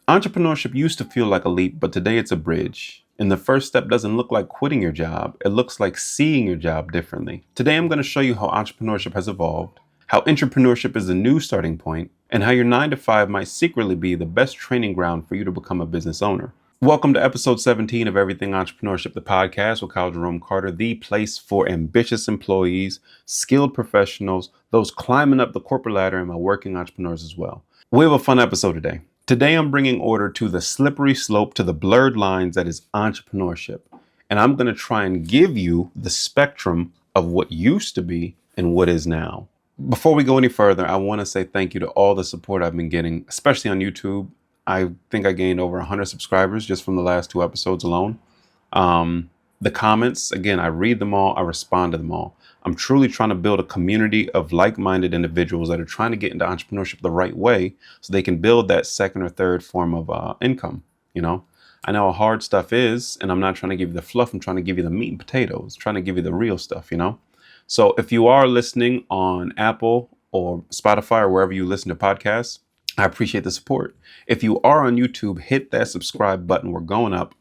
Entrepreneurship used to feel like a leap, but today it's a bridge. And the first step doesn't look like quitting your job. It looks like seeing your job differently. Today, I'm going to show you how entrepreneurship has evolved, how intrapreneurship is a new starting point, and how your 9 to 5 might secretly be the best training ground for you to become a business owner. Welcome to episode 17 of Everything Entrepreneurship, the podcast with Kyle Jerome Carter, the place for ambitious employees, skilled professionals, those climbing up the corporate ladder, and my working entrepreneurs as well. We have a fun episode today. Today, I'm bringing order to the slippery slope, to the blurred lines that is entrepreneurship. And I'm going to try and give you the spectrum of what used to be and what is now. Before we go any further, I want to say thank you to all the support I've been getting, especially on YouTube. I think I gained over 100 subscribers just from the last 2 episodes alone. The comments, again, I read them all. I respond to them all. I'm truly trying to build a community of like-minded individuals that are trying to get into entrepreneurship the right way so they can build that second or third form of income. You know, I know how hard stuff is, and I'm not trying to give you the fluff. I'm trying to give you the meat and potatoes, trying to give you the real stuff, you know. So if you are listening on Apple or Spotify or wherever you listen to podcasts, I appreciate the support. If you are on YouTube, hit that subscribe button. We're going up.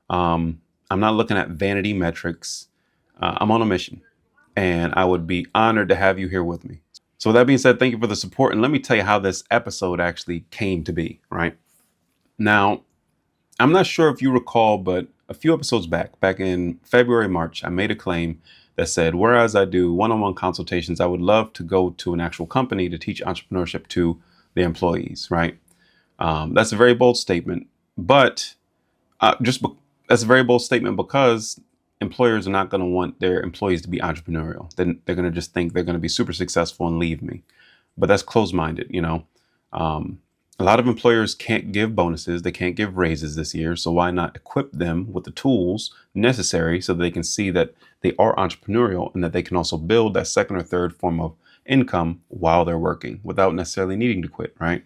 I'm not looking at vanity metrics. I'm on a mission, and I would be honored to have you here with me. So with that being said, thank you for the support. And let me tell you how this episode actually came to be, right? Now, I'm not sure if you recall, but a few episodes back in February, March, I made a claim that said, whereas I do one-on-one consultations, I would love to go to an actual company to teach entrepreneurship to the employees, right? That's a very bold statement, but that's a very bold statement because employers are not going to want their employees to be entrepreneurial. Then they're going to just think they're going to be super successful and leave me. But that's closed-minded, you know. A lot of employers can't give bonuses. They can't give raises this year. So why not equip them with the tools necessary so that they can see that they are entrepreneurial and that they can also build that second or third form of income while they're working without necessarily needing to quit, right?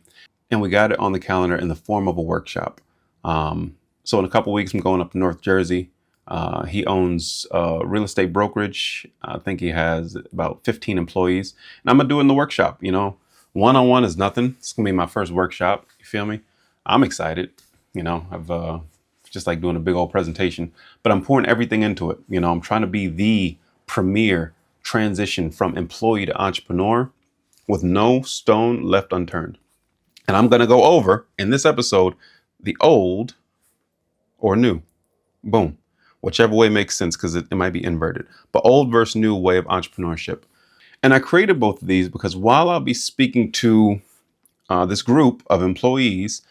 And we got it on the calendar in the form of a workshop. So in a couple of weeks, I'm going up to North Jersey. He owns a real estate brokerage. I think he has about 15 employees. And I'm going to do it in the workshop, you know. One-on-one is nothing. It's going to be my first workshop. You feel me? I'm excited. You know, I've just like doing a big old presentation, but I'm pouring everything into it. You know, I'm trying to be the premier transition from employee to entrepreneur with no stone left unturned. And I'm going to go over in this episode the old or new. Boom. Whichever way makes sense, because it might be inverted, but old versus new way of entrepreneurship. And I created both of these because while I'll be speaking to this group of employees,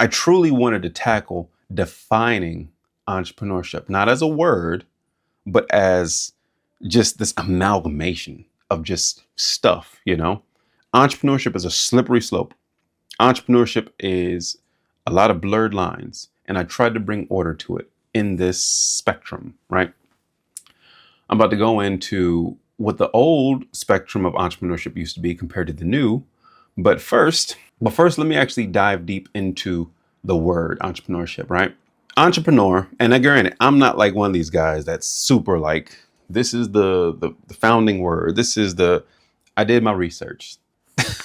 I truly wanted to tackle defining entrepreneurship, not as a word, but as just this amalgamation of just stuff, you know. Entrepreneurship is a slippery slope. Entrepreneurship is a lot of blurred lines, and I tried to bring order to it in this spectrum, right? I'm about to go into what the old spectrum of entrepreneurship used to be compared to the new. But first, let me actually dive deep into the word entrepreneurship, right? Entrepreneur, and I granted, I'm not like one of these guys that's super like, this is the founding word. I did my research.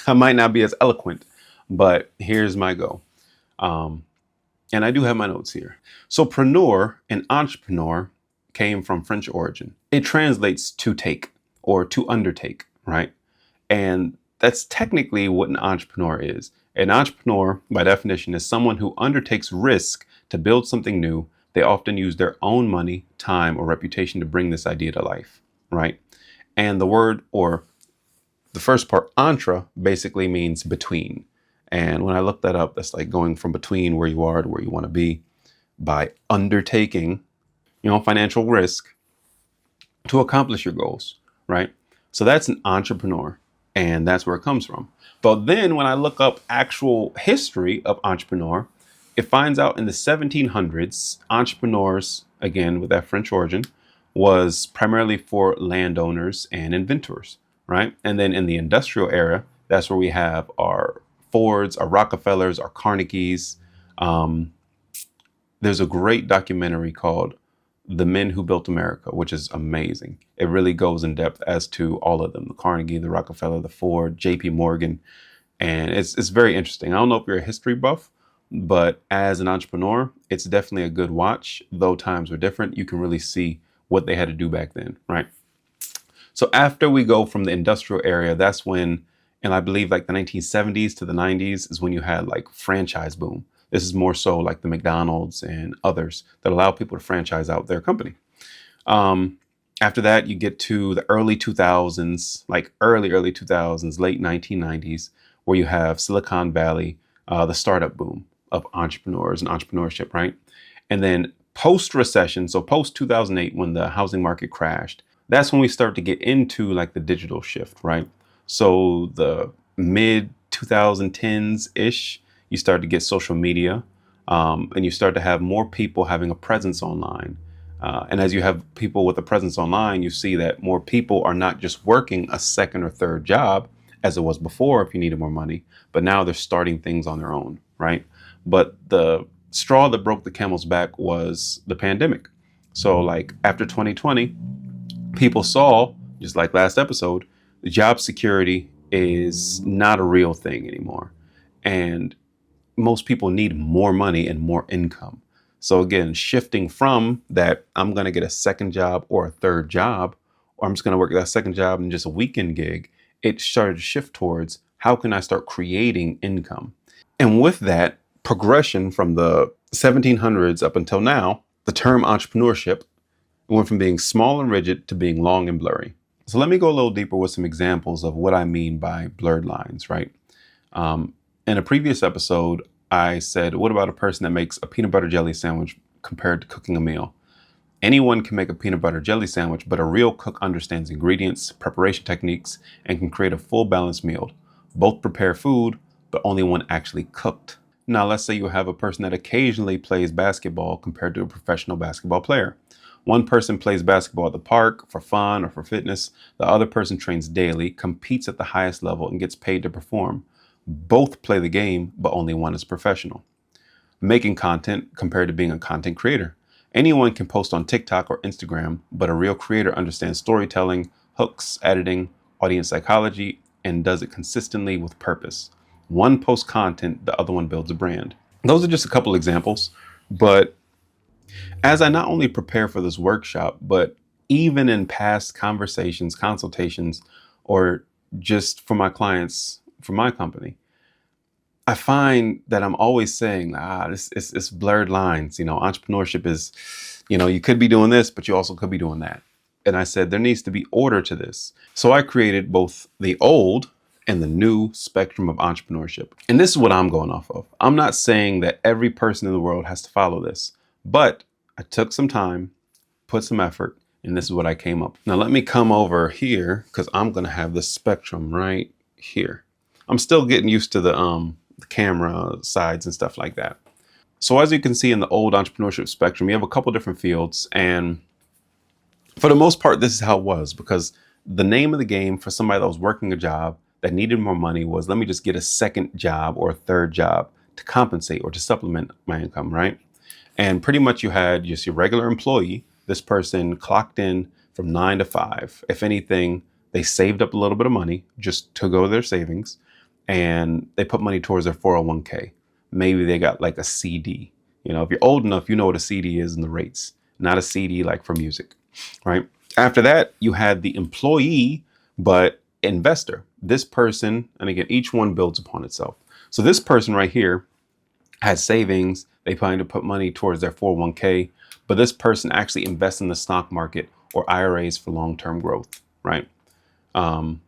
I might not be as eloquent, but here's my go. And I do have my notes here. So preneur and entrepreneur came from French origin. It translates to take or to undertake, right? And that's technically what an entrepreneur is. An entrepreneur, by definition, is someone who undertakes risk to build something new. They often use their own money, time, or reputation to bring this idea to life, right? And the word, or the first part, entre, basically means between. And when I looked that up, that's like going from between where you are to where you want to be by undertaking, you know, financial risk to accomplish your goals, right? So that's an entrepreneur, and that's where it comes from. But then when I look up actual history of entrepreneur, it finds out in the 1700s, entrepreneurs, again, with that French origin, was primarily for landowners and inventors, right? And then in the industrial era, that's where we have our Fords, our Rockefellers, our Carnegies. There's a great documentary called The Men Who Built America, which is amazing. It really goes in depth as to all of them, the Carnegie, the Rockefeller, the Ford, JP Morgan. And it's very interesting. I don't know if you're a history buff, But as an entrepreneur, it's definitely a good watch. Though times were different, you can really see what they had to do back then, right? So after we go from the industrial area, that's when, and I believe like the 1970s to the 90s is when you had like franchise boom. This is more so like the McDonald's and others that allow people to franchise out their company. Um, After that, you get to the early 2000s, like early 2000s, late 1990s, where you have Silicon Valley, the startup boom of entrepreneurs and entrepreneurship, right? And then post recession, so post 2008, when the housing market crashed, that's when we start to get into like the digital shift, right? So the mid 2010s ish, you start to get social media, and you start to have more people having a presence online. And as you have people with a presence online, you see that more people are not just working a second or third job as it was before if you needed more money, but now they're starting things on their own, right? But the straw that broke the camel's back was the pandemic. So like after 2020, people saw, just like last episode, job security is not a real thing anymore. And most people need more money and more income. So again, shifting from that, I'm going to get a second job or a third job, or I'm just going to work that second job and just a weekend gig, it started to shift towards how can I start creating income? And with that progression from the 1700s up until now, the term entrepreneurship went from being small and rigid to being long and blurry. So let me go a little deeper with some examples of what I mean by blurred lines, right? In a previous episode, I said, what about a person that makes a peanut butter jelly sandwich compared to cooking a meal? Anyone can make a peanut butter jelly sandwich, but a real cook understands ingredients, preparation techniques, and can create a full balanced meal. Both prepare food, but only one actually cooked. Now, let's say you have a person that occasionally plays basketball compared to a professional basketball player. One person plays basketball at the park for fun or for fitness. The other person trains daily, competes at the highest level, and gets paid to perform. Both play the game, but only one is professional. Making content compared to being a content creator. Anyone can post on TikTok or Instagram, but a real creator understands storytelling, hooks, editing, audience psychology, and does it consistently with purpose. One posts content, the other one builds a brand. Those are just a couple examples, but as I not only prepare for this workshop, but even in past conversations, consultations, or just for my clients, for my company, I find that I'm always saying, this it's blurred lines. You know, entrepreneurship is, you could be doing this, but you also could be doing that. And I said, there needs to be order to this. So I created both the old and the new spectrum of entrepreneurship. And this is what I'm going off of. I'm not saying that every person in the world has to follow this, but I took some time, put some effort, and this is what I came up with. Now let me come over here because I'm going to have the spectrum right here. I'm still getting used to the camera sides and stuff like that. So as you can see in the old entrepreneurship spectrum, you have a couple different fields. And for the most part, this is how it was, because the name of the game for somebody that was working a job that needed more money was, let me just get a second job or a third job to compensate or to supplement my income, right? And pretty much you had just your regular employee. This person clocked in from 9 to 5. If anything, they saved up a little bit of money just to go to their savings, and they put money towards their 401k. Maybe they got like a CD. If you're old enough, you know what a CD is and the rates, not a CD like for music, right? After that, you had the employee, but investor. This person, and again, each one builds upon itself. So this person right here has savings. They plan to put money towards their 401k, but this person actually invests in the stock market or IRAs for long-term growth, right? And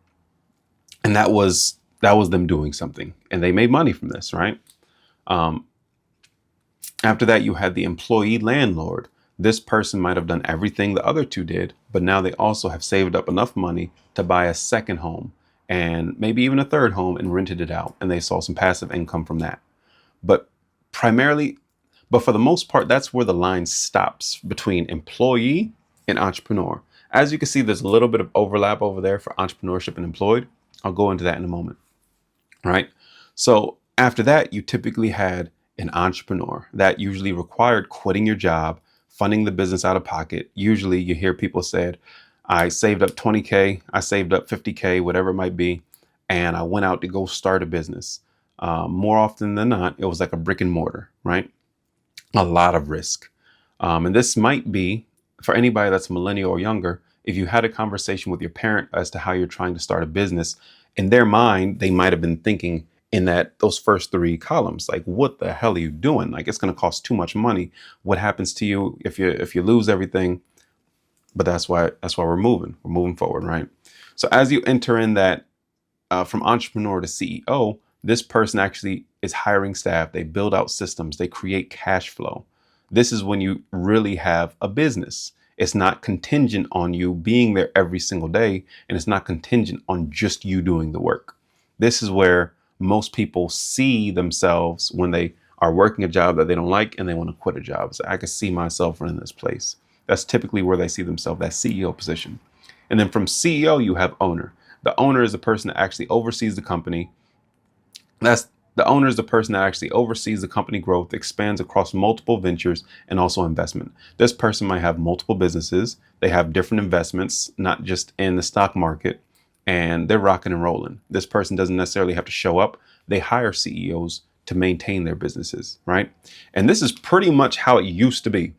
that was them doing something, and they made money from this, right? After that, you had the employee landlord. This person might have done everything the other two did, but now they also have saved up enough money to buy a second home and maybe even a third home and rented it out, and they saw some passive income from that. But for the most part, that's where the line stops between employee and entrepreneur. As you can see, there's a little bit of overlap over there for entrepreneurship and employed. I'll go into that in a moment, right? So after that, you typically had an entrepreneur. That usually required quitting your job, funding the business out of pocket. Usually you hear people said, I saved up 20K, I saved up 50K, whatever it might be, and I went out to go start a business. More often than not, it was like a brick and mortar, right? A lot of risk. And this might be for anybody that's millennial or younger. If you had a conversation with your parent as to how you're trying to start a business, in their mind, they might have been thinking in those first three columns, like, what the hell are you doing? Like, it's going to cost too much money. What happens to you if you lose everything? But that's why we're moving forward, right? So as you enter in that from entrepreneur to CEO, this person actually is hiring staff. They build out systems. They create cash flow. This is when you really have a business. It's not contingent on you being there every single day, and it's not contingent on just you doing the work. This is where most people see themselves when they are working a job that they don't like and they want to quit a job. So I could see myself running this place. That's typically where they see themselves, that CEO position. And then from CEO, you have owner. The owner is the person that actually oversees the company. The owner is the person that actually oversees the company growth, expands across multiple ventures, and also investment. This person might have multiple businesses. They have different investments, not just in the stock market, and they're rocking and rolling. This person doesn't necessarily have to show up. They hire CEOs to maintain their businesses, right? And this is pretty much how it used to be.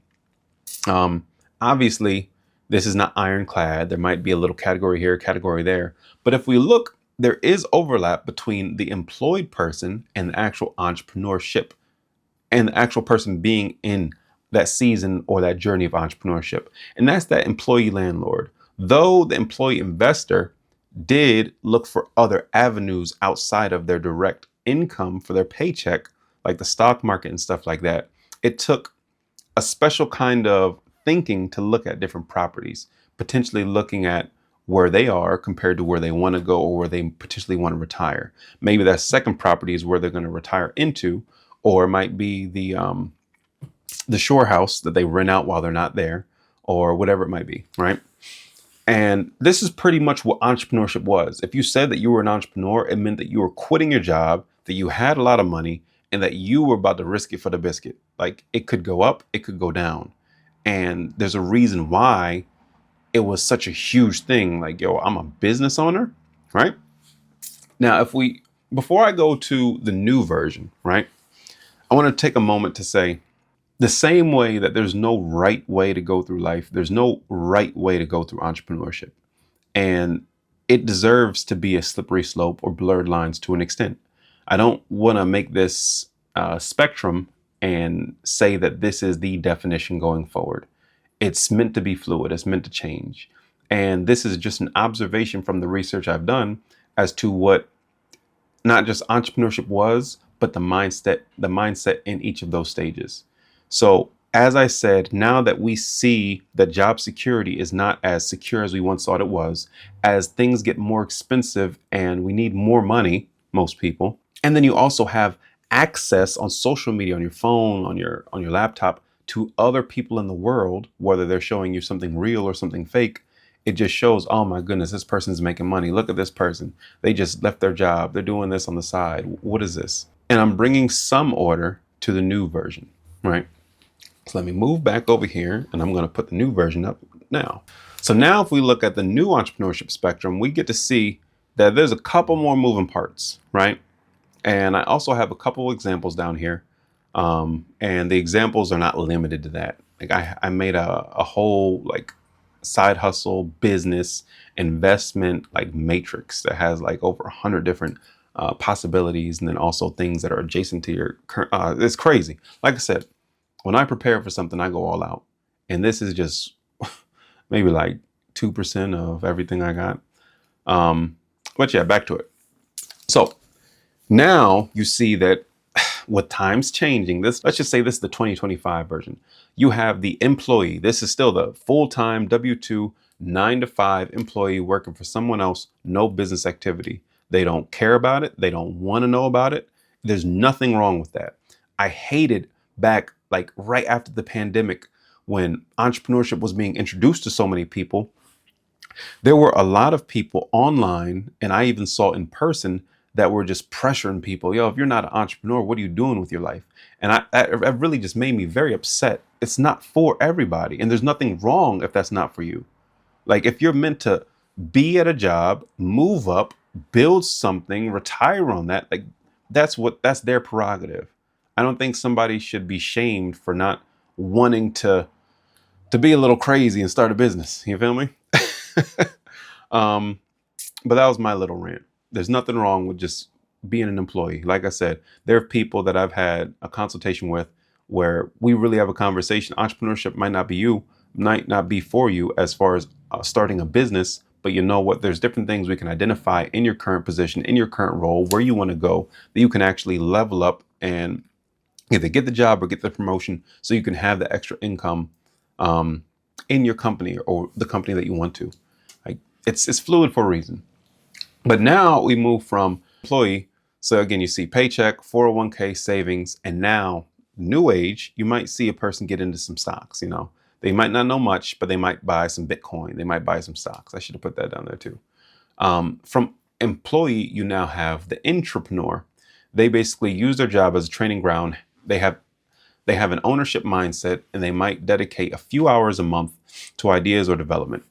Obviously, this is not ironclad. There might be a little category here, category there. But if we look, there is overlap between the employed person and the actual entrepreneurship and the actual person being in that season or that journey of entrepreneurship. And that's that employee landlord. Though the employee investor did look for other avenues outside of their direct income for their paycheck, like the stock market and stuff like that, it took a special kind of thinking to look at different properties, potentially looking at where they are compared to where they want to go or where they potentially want to retire. Maybe that second property is where they're going to retire into, or it might be the shore house that they rent out while they're not there, or whatever it might be, right? And this is pretty much what entrepreneurship was. If you said that you were an entrepreneur, it meant that you were quitting your job, that you had a lot of money, and that you were about to risk it for the biscuit. Like, it could go up, it could go down. And there's a reason why it was such a huge thing. Like, yo, I'm a business owner, right? Now, before I go to the new version, right, I want to take a moment to say, the same way that there's no right way to go through life, there's no right way to go through entrepreneurship. And it deserves to be a slippery slope or blurred lines to an extent. I don't want to make this spectrum and say that this is the definition going forward. It's meant to be fluid. It's meant to change. And this is just an observation from the research I've done as to what not just entrepreneurship was, but the mindset in each of those stages. So as I said, now that we see that job security is not as secure as we once thought it was, as things get more expensive and we need more money, most people, and then you also have access on social media, on your phone, on your laptop, to other people in the world, whether they're showing you something real or something fake, it just shows, oh my goodness, this person's making money. Look at this person. They just left their job. They're doing this on the side. What is this? And I'm bringing some order to the new version, right? So let me move back over here and I'm going to put the new version up now. So now if we look at the new entrepreneurship spectrum, we get to see that there's a couple more moving parts, right? And I also have a couple examples down here. And the examples are not limited to that. Like I made a whole like side hustle business investment like matrix that has like over 100 different possibilities, and then also things that are adjacent to your current. It's crazy. Like I said, when I prepare for something, I go all out, and this is just maybe like 2% of everything I got. But yeah, back to it. So now you see that with times changing, let's just say this is the 2025 version. You have the employee. This is still the full-time W-2 9-to-5 employee working for someone else, no business activity. They don't care about it. They don't want to know about it. There's nothing wrong with that. I hated back like right after the pandemic when entrepreneurship was being introduced to so many people. There were a lot of people online, and I even saw in person, that were just pressuring people. Yo, if you're not an entrepreneur, what are you doing with your life? And that really just made me very upset. It's not for everybody. And there's nothing wrong if that's not for you. Like if you're meant to be at a job, move up, build something, retire on that, like that's their prerogative. I don't think somebody should be shamed for not wanting to be a little crazy and start a business. You feel me? um, but that was my little rant. There's nothing wrong with just being an employee. Like I said, there are people that I've had a consultation with where we really have a conversation. Entrepreneurship might not be you, might not be for you as far as starting a business, but you know what? There's different things we can identify in your current position, in your current role, where you want to go, that you can actually level up and either get the job or get the promotion so you can have the extra income in your company or the company that you want to. Like it's fluid for a reason. But now we move from employee. So again, you see paycheck, 401k savings, and now new age, you might see a person get into some stocks. They might not know much, but they might buy some Bitcoin. They might buy some stocks. I should have put that down there too. From employee, you now have the intrapreneur. They basically use their job as a training ground. They have an ownership mindset, and they might dedicate a few hours a month to ideas or development.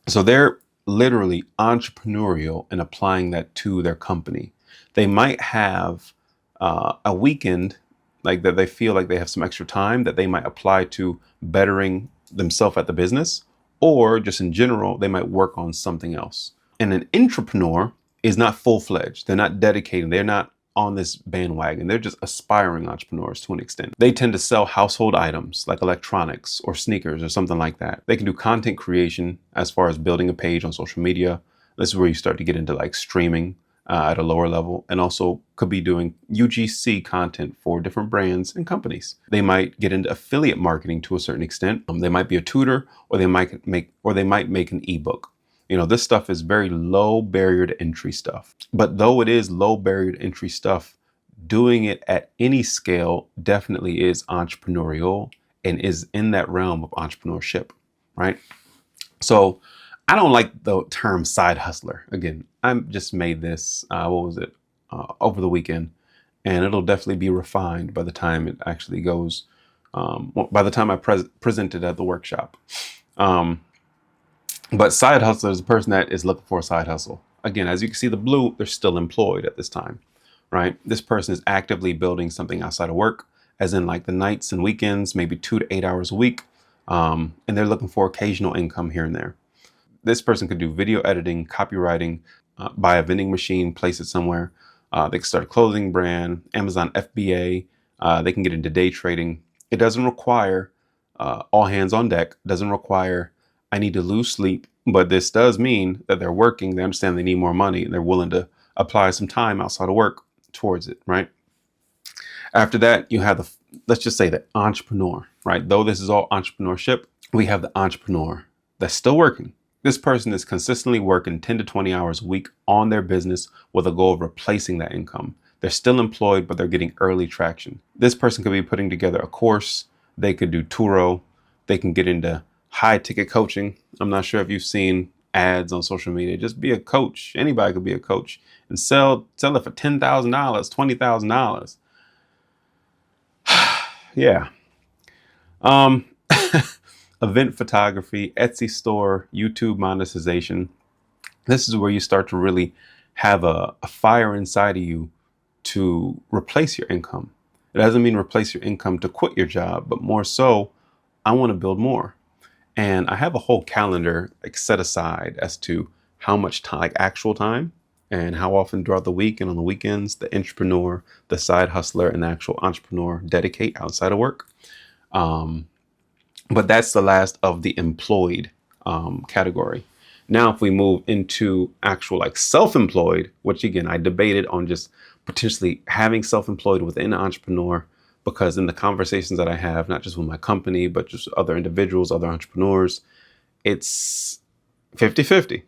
So they're literally entrepreneurial and applying that to their company. They might have a weekend like that they feel like they have some extra time that they might apply to bettering themselves at the business, or just in general, they might work on something else. And an intrapreneur is not full-fledged. They're not dedicated. They're not on this bandwagon. They're just aspiring entrepreneurs to an extent. They tend to sell household items like electronics or sneakers or something like that. They can do content creation as far as building a page on social media. This is where you start to get into like streaming at a lower level, and also could be doing UGC content for different brands and companies. They might get into affiliate marketing to a certain extent. They might be a tutor, or they might make an ebook. This stuff is very low barrier to entry stuff. But though it is low barrier to entry stuff, doing it at any scale definitely is entrepreneurial and is in that realm of entrepreneurship, right? So I don't like the term side hustler. Again, I just made this, over the weekend, and it'll definitely be refined by the time it actually goes, by the time I present it at the workshop. But side hustler is a person that is looking for a side hustle. Again, as you can see the blue, they're still employed at this time, right? This person is actively building something outside of work, as in like the nights and weekends, maybe 2 to 8 hours a week. And they're looking for occasional income here and there. This person could do video editing, copywriting, buy a vending machine, place it somewhere. They can start a clothing brand, Amazon FBA. They can get into day trading. It doesn't require all hands on deck. It doesn't require I need to lose sleep, but this does mean that they're working. They understand they need more money, and they're willing to apply some time outside of work towards it, right? After that, you have let's just say the entrepreneur, right? Though this is all entrepreneurship, we have the entrepreneur that's still working. This person is consistently working 10 to 20 hours a week on their business with a goal of replacing that income. They're still employed, but they're getting early traction. This person could be putting together a course. They could do Turo. They can get into high ticket coaching. I'm not sure if you've seen ads on social media. Just be a coach. Anybody could be a coach and sell it for $10,000, $20,000. Yeah. Event photography, Etsy store, YouTube monetization. This is where you start to really have a fire inside of you to replace your income. It doesn't mean replace your income to quit your job, but more so, I want to build more. And I have a whole calendar set aside as to how much time, like actual time, and how often throughout the week and on the weekends, the intrapreneur, the side hustler, and the actual entrepreneur dedicate outside of work. But that's the last of the employed category. Now, if we move into actual like self-employed, which again, I debated on just potentially having self-employed within an entrepreneur, because in the conversations that I have, not just with my company, but just other individuals, other entrepreneurs, it's 50-50,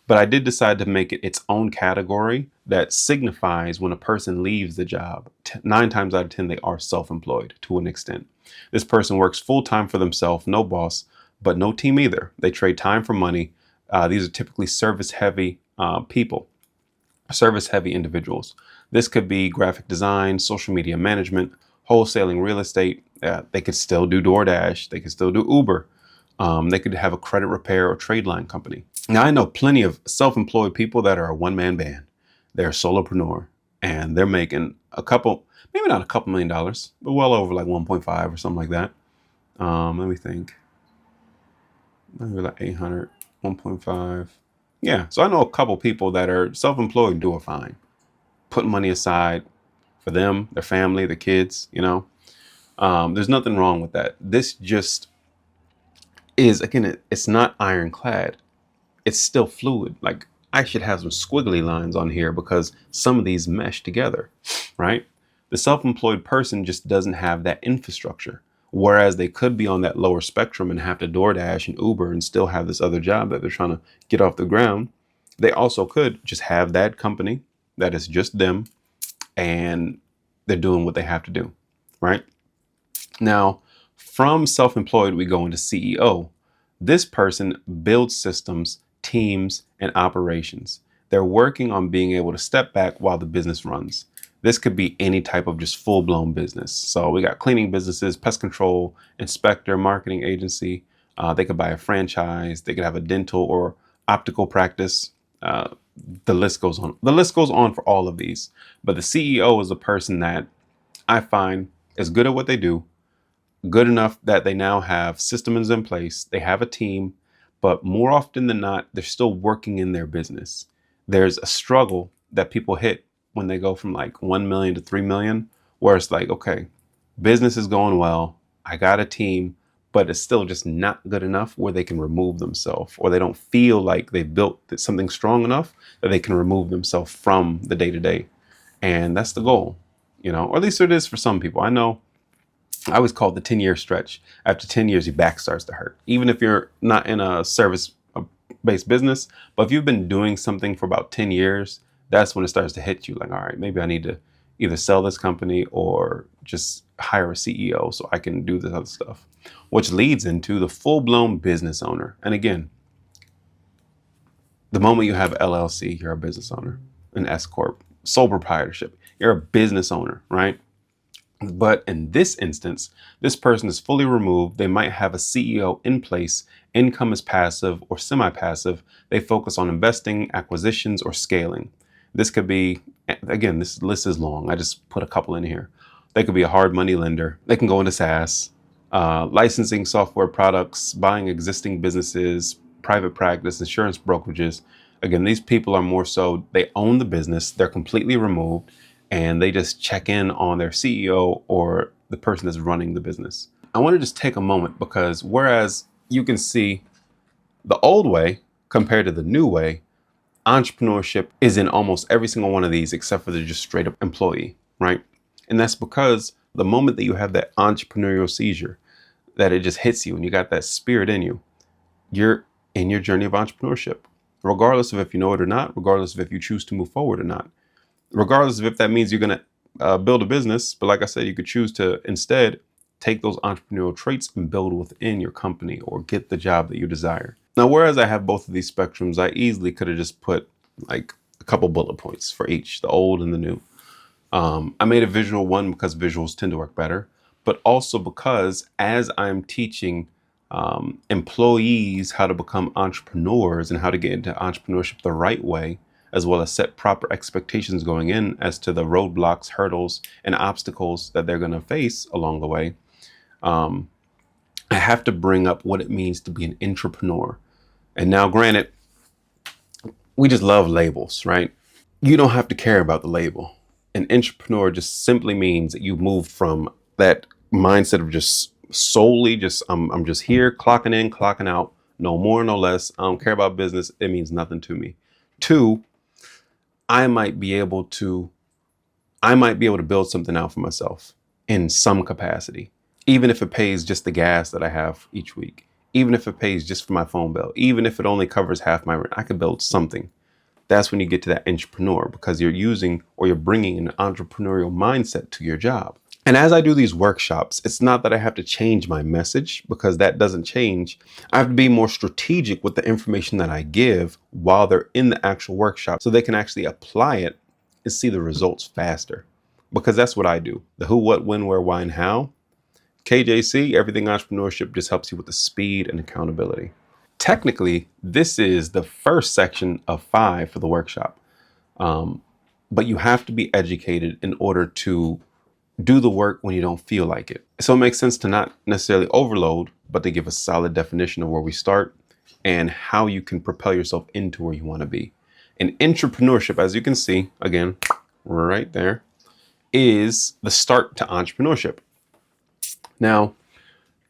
But I did decide to make it its own category that signifies when a person leaves the job. 9 times out of 10, they are self-employed to an extent. This person works full-time for themselves, no boss, but no team either. They trade time for money. These are typically service-heavy people, service-heavy individuals. This could be graphic design, social media management, wholesaling real estate. They could still do DoorDash. They could still do Uber. They could have a credit repair or trade line company. Now, I know plenty of self-employed people that are a one-man band. They're a solopreneur, and they're making a couple, maybe not a couple $1,000,000, but well over like 1.5 or something like that. Let me think. Maybe like 800, 1.5. Yeah. So I know a couple people that are self-employed and doing fine, putting money aside for them, their family, their kids, there's nothing wrong with that. This just is, again, it's not ironclad. It's still fluid. Like, I should have some squiggly lines on here because some of these mesh together, right? The self-employed person just doesn't have that infrastructure. Whereas they could be on that lower spectrum and have to DoorDash and Uber and still have this other job that they're trying to get off the ground. They also could just have that company that is just them and they're doing what they have to do, right? Now, from self-employed, we go into CEO. This person builds systems, teams, and operations. They're working on being able to step back while the business runs. This could be any type of just full-blown business. So we got cleaning businesses, pest control, inspector, marketing agency. They could buy a franchise. They could have a dental or optical practice. The list goes on. The list goes on for all of these. But the CEO is a person that I find is good at what they do, good enough that they now have systems in place. They have a team, but more often than not, they're still working in their business. There's a struggle that people hit when they go from like 1 million to 3 million, where it's like, okay, business is going well. I got a team, but it's still just not good enough where they can remove themselves, or they don't feel like they've built something strong enough that they can remove themselves from the day to day. And that's the goal, or at least it is for some people. I know I always call it the 10-year stretch. After 10 years, your back starts to hurt. Even if you're not in a service-based business, but if you've been doing something for about 10 years, that's when it starts to hit you. Like, all right, maybe I need to either sell this company or just hire a CEO so I can do this other stuff, which leads into the full-blown business owner. And again, the moment you have LLC, you're a business owner, an S Corp, sole proprietorship, you're a business owner, right? But in this instance, this person is fully removed. They might have a CEO in place. Income is passive or semi-passive. They focus on investing, acquisitions, or scaling. This could be, again, this list is long. I just put a couple in here. They could be a hard money lender. They can go into SaaS, licensing software products, buying existing businesses, private practice, insurance brokerages. Again, these people are more so, they own the business. They're completely removed, and they just check in on their CEO or the person that's running the business. I want to just take a moment because whereas you can see the old way compared to the new way, entrepreneurship is in almost every single one of these except for the just straight up employee, right? And that's because the moment that you have that entrepreneurial seizure, that it just hits you and you got that spirit in you, you're in your journey of entrepreneurship, regardless of if you know it or not, regardless of if you choose to move forward or not. Regardless of if that means you're going to build a business, but like I said, you could choose to instead take those entrepreneurial traits and build within your company or get the job that you desire. Now, whereas I have both of these spectrums, I easily could have just put like a couple bullet points for each, the old and the new. I made a visual one because visuals tend to work better, but also because as I'm teaching employees how to become entrepreneurs and how to get into entrepreneurship the right way, as well as set proper expectations going in as to the roadblocks, hurdles, and obstacles that they're going to face along the way. I have to bring up what it means to be an intrapreneur. And now, granted, we just love labels, right? You don't have to care about the label. An intrapreneur just simply means that you move from that mindset of just solely just, I'm just here, clocking in, clocking out, no more, no less. I don't care about business. It means nothing to me. Two, I might be able to build something out for myself in some capacity, even if it pays just the gas that I have each week, even if it pays just for my phone bill, even if it only covers half my rent, I could build something. That's when you get to that entrepreneur, because you're using or you're bringing an entrepreneurial mindset to your job. And as I do these workshops, it's not that I have to change my message, because that doesn't change. I have to be more strategic with the information that I give while they're in the actual workshop so they can actually apply it and see the results faster. Because that's what I do. The who, what, when, where, why, and how. KJC, Everything Entrepreneurship, just helps you with the speed and accountability. Technically, this is the first section of 5 for the workshop. but you have to be educated in order to do the work when you don't feel like it. So it makes sense to not necessarily overload, but to give a solid definition of where we start and how you can propel yourself into where you want to be. And entrepreneurship, as you can see, again, right there, is the start to entrepreneurship. Now,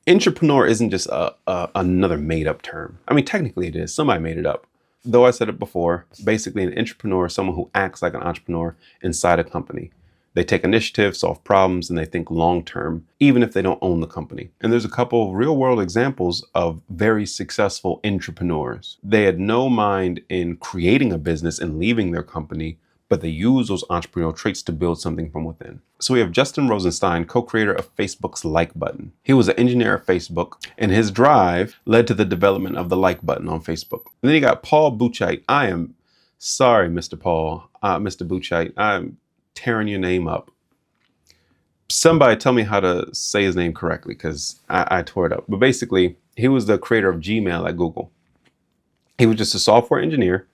entrepreneur isn't just another made up term. I mean, technically it is. Somebody made it up. Though I said it before, basically an entrepreneur is someone who acts like an entrepreneur inside a company. They take initiative, solve problems, and they think long term, even if they don't own the company. And there's a couple of real world examples of very successful entrepreneurs. They had no mind in creating a business and leaving their company, but they use those entrepreneurial traits to build something from within. So we have Justin Rosenstein, co-creator of Facebook's like button. He was an engineer at Facebook, and his drive led to the development of the like button on Facebook. And then you got Paul Buchheit. I am sorry, Mr. Buchheit. I'm tearing your name up. Somebody tell me how to say his name correctly, because I tore it up. But basically, he was the creator of Gmail at Google. He was just a software engineer,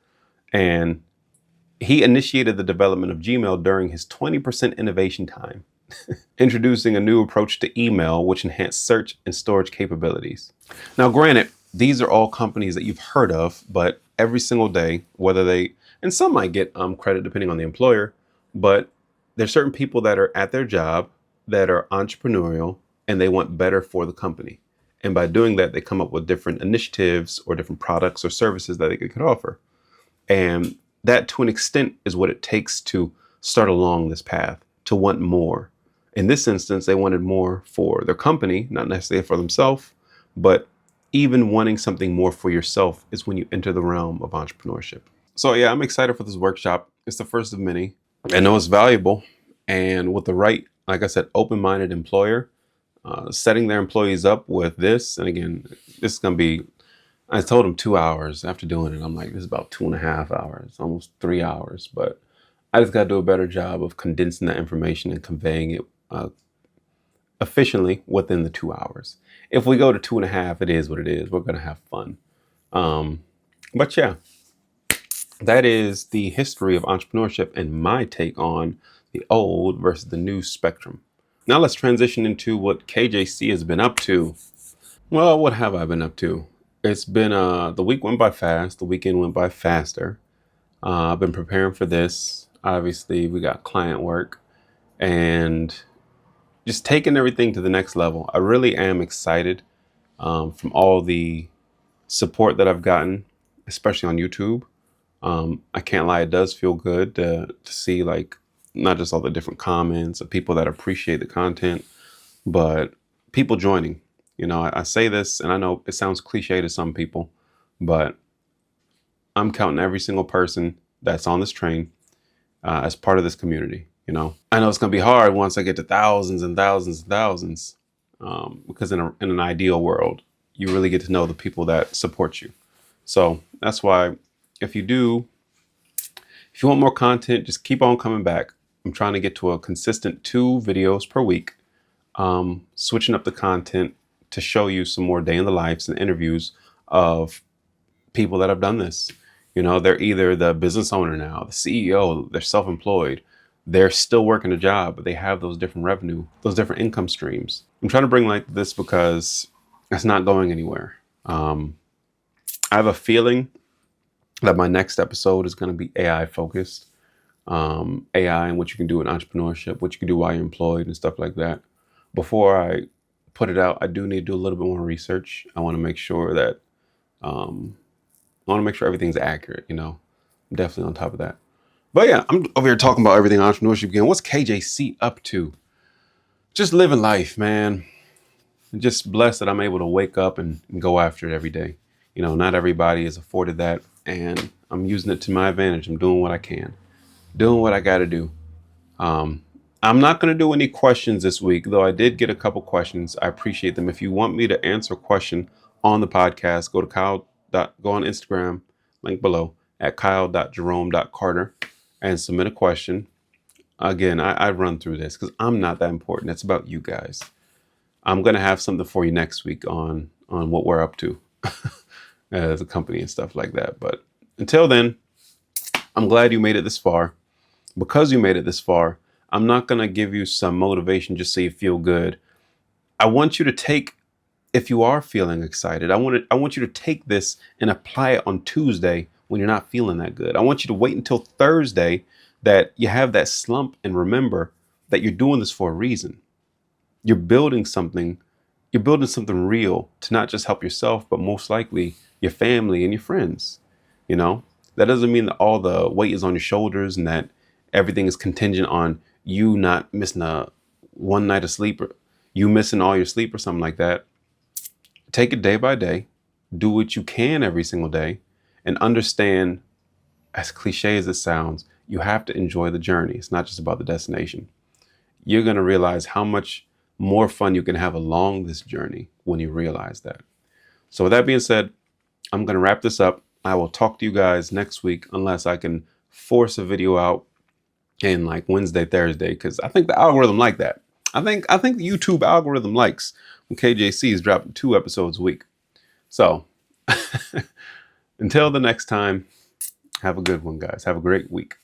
and he initiated the development of Gmail during his 20% innovation time, introducing a new approach to email, which enhanced search and storage capabilities. Now, granted, these are all companies that you've heard of, but every single day, and some might get credit depending on the employer, but there's certain people that are at their job that are entrepreneurial and they want better for the company. And by doing that, they come up with different initiatives or different products or services that they could offer. And that, to an extent, is what it takes to start along this path, to want more. In this instance, they wanted more for their company, not necessarily for themselves, but even wanting something more for yourself is when you enter the realm of entrepreneurship. So yeah, I'm excited for this workshop. It's the first of many. I know it's valuable, and with the right, like I said, open-minded employer, setting their employees up with this. And again, this is going to be, I told them 2 hours after doing it. I'm like, this is about 2.5 hours, almost 3 hours. But I just got to do a better job of condensing that information and conveying it efficiently within the 2 hours. If we go to 2.5, it is what it is. We're going to have fun. But yeah. That is the history of entrepreneurship and my take on the old versus the new spectrum. Now let's transition into what KJC has been up to. Well, what have I been up to? It's been, the week went by fast. The weekend went by faster. I've been preparing for this. Obviously, we got client work and just taking everything to the next level. I really am excited from all the support that I've gotten, especially on YouTube. I can't lie, it does feel good to see, like, not just all the different comments of people that appreciate the content, but people joining. You know, I say this, and I know it sounds cliche to some people, but I'm counting every single person that's on this train as part of this community. You know, I know it's going to be hard once I get to thousands and thousands and thousands, because in an ideal world, you really get to know the people that support you. So that's why, if you want more content, just keep on coming back. I'm trying to get to a consistent 2 videos per week, switching up the content to show you some more day in the lives and interviews of people that have done this. You know, they're either the business owner now, the CEO, they're self-employed, they're still working a job, but they have those different revenue, those different income streams. I'm trying to bring like this because it's not going anywhere. I have a feeling that my next episode is going to be AI focused. AI and what you can do in entrepreneurship, what you can do while you're employed and stuff like that. Before I put it out, I do need to do a little bit more research. I want to make sure that, everything's accurate, you know. I'm definitely on top of that. But yeah, I'm over here talking about everything entrepreneurship again. What's KJC up to? Just living life, man. I'm just blessed that I'm able to wake up and go after it every day. You know, not everybody is afforded that, and I'm using it to my advantage. I'm doing what I can, doing what I got to do. I'm not going to do any questions this week, though I did get a couple questions. I appreciate them. If you want me to answer a question on the podcast, go on Instagram, link below, at kyle.jerome.carter, and submit a question. Again, I run through this because I'm not that important. It's about you guys. I'm going to have something for you next week on what we're up to as a company and stuff like that. But until then, I'm glad you made it this far. Because you made it this far, I'm not going to give you some motivation just so you feel good. I want you to take, if you are feeling excited, I want you to take this and apply it on Tuesday when you're not feeling that good. I want you to wait until Thursday that you have that slump and remember that you're doing this for a reason. You're building something. You're building something real to not just help yourself, but most likely your family and your friends. You know, that doesn't mean that all the weight is on your shoulders and that everything is contingent on you not missing a one night of sleep or you missing all your sleep or something like that. Take it day by day, do what you can every single day, and understand, as cliche as it sounds, you have to enjoy the journey. It's not just about the destination. You're going to realize how much more fun you can have along this journey when you realize that. So with that being said, I'm going to wrap this up. I will talk to you guys next week unless I can force a video out in like Wednesday, Thursday, because I think the algorithm like that. I think the YouTube algorithm likes when KJC is dropping 2 episodes a week. So until the next time, have a good one, guys. Have a great week.